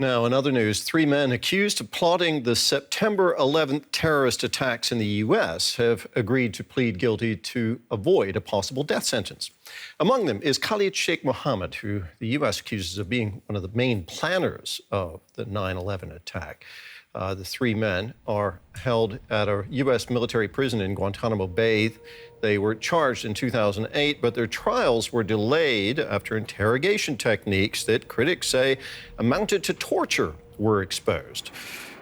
Now, in other news, 3 men accused of plotting the September 11th terrorist attacks in the U.S. have agreed to plead guilty to avoid a possible death sentence. Among them is Khalid Sheikh Mohammed, who the U.S. accuses of being one of the main planners of the 9/11 attack. The 3 men are held at a U.S. military prison in Guantanamo Bay. They were charged in 2008, but their trials were delayed after interrogation techniques that critics say amounted to torture were exposed.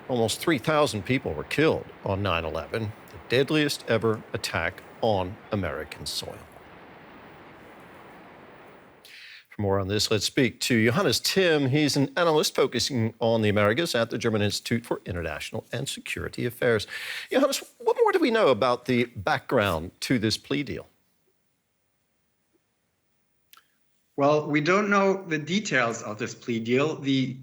Almost 3,000 people were killed on 9/11, the deadliest ever attack on American soil. For more on this, let's speak to Johannes Thimm. He's an analyst focusing on the Americas at the German Institute for International and Security Affairs. Johannes, what more do we know about the background to this plea deal? Well, we don't know the details of this plea deal. The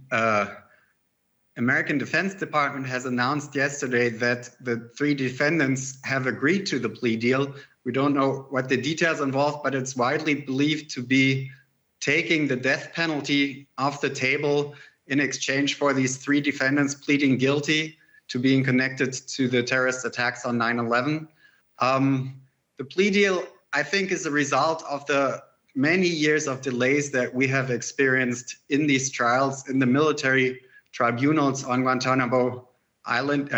American Defense Department has announced yesterday that the 3 defendants have agreed to the plea deal. We don't know what the details involved, but it's widely believed to be taking the death penalty off the table in exchange for these 3 defendants pleading guilty to being connected to the terrorist attacks on 9/11. The plea deal, I think, is a result of the many years of delays that we have experienced in these trials, in the military tribunals on Guantanamo Island,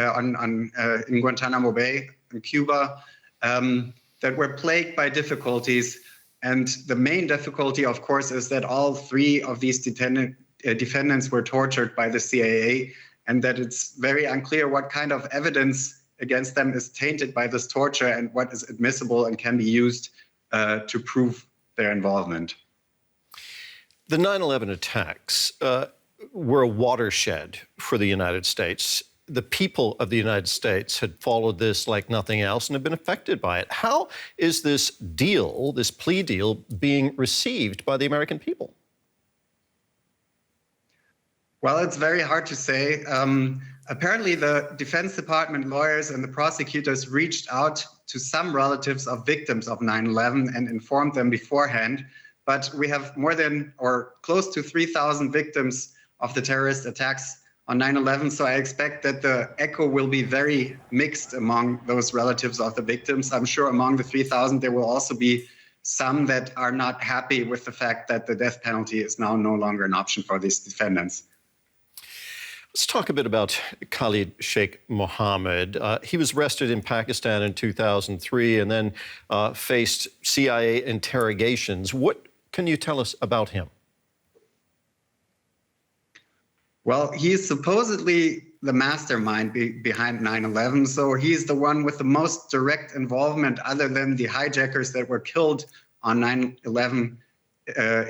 in Guantanamo Bay, in Cuba, that were plagued by difficulties. And the main difficulty, of course, is that all 3 of these defendants were tortured by the CIA, and that it's very unclear what kind of evidence against them is tainted by this torture and what is admissible and can be used to prove their involvement. The 9/11 attacks were a watershed for the United States. The people of the United States had followed this like nothing else and have been affected by it. How is this deal, this plea deal, being received by the American people? Well, it's very hard to say. Apparently, the Defense Department lawyers and the prosecutors reached out to some relatives of victims of 9/11 and informed them beforehand. But we have more than or close to 3,000 victims of the terrorist attacks on 9/11, so I expect that the echo will be very mixed among those relatives of the victims. I'm sure among the 3,000 there will also be some that are not happy with the fact that the death penalty is now no longer an option for these defendants. Let's talk a bit about Khalid Sheikh Mohammed. He was arrested in Pakistan in 2003 and then faced CIA interrogations. What can you tell us about him? Well, he is supposedly the mastermind behind 9/11, so he's the one with the most direct involvement other than the hijackers that were killed on 9/11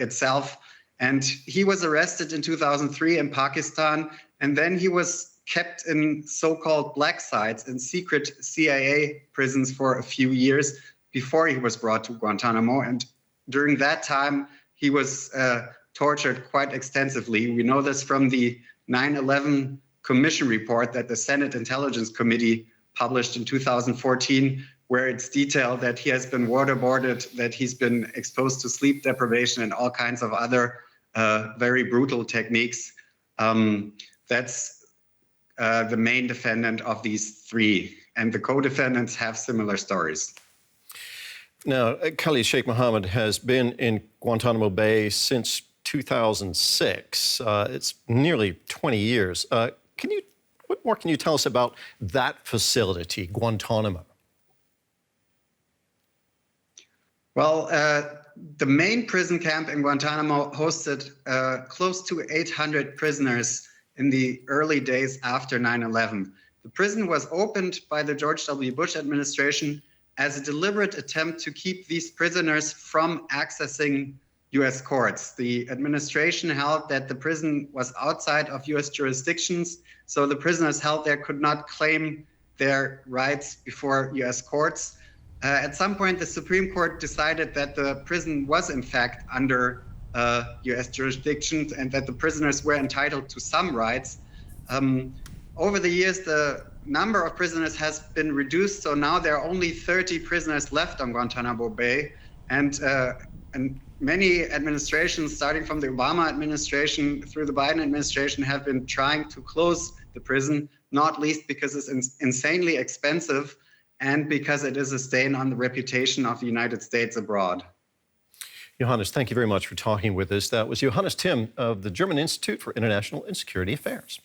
itself. And he was arrested in 2003 in Pakistan, and then he was kept in so-called black sites in secret CIA prisons for a few years before he was brought to Guantanamo. And during that time, he was tortured quite extensively. We know this from the 9/11 Commission report that the Senate Intelligence Committee published in 2014, where it's detailed that he has been waterboarded, that he's been exposed to sleep deprivation and all kinds of other very brutal techniques. That's the main defendant of these 3, and the co-defendants have similar stories. Now, Khalid Sheikh Mohammed has been in Guantanamo Bay since 2006. It's nearly 20 years. What more can you tell us about that facility, Guantanamo? Well, the main prison camp in Guantanamo hosted close to 800 prisoners in the early days after 9/11. The prison was opened by the George W. Bush administration as a deliberate attempt to keep these prisoners from accessing U.S. courts. The administration held that the prison was outside of U.S. jurisdictions, so the prisoners held there could not claim their rights before U.S. courts. At some point, the Supreme Court decided that the prison was in fact under U.S. jurisdiction and that the prisoners were entitled to some rights. Over the years, the number of prisoners has been reduced, so now there are only 30 prisoners left on Guantanamo Bay, and many administrations, starting from the Obama administration through the Biden administration, have been trying to close the prison, not least because it's insanely expensive and because it is a stain on the reputation of the United States abroad. Johannes, thank you very much for talking with us. That was Johannes Thimm of the German Institute for International and Security Affairs.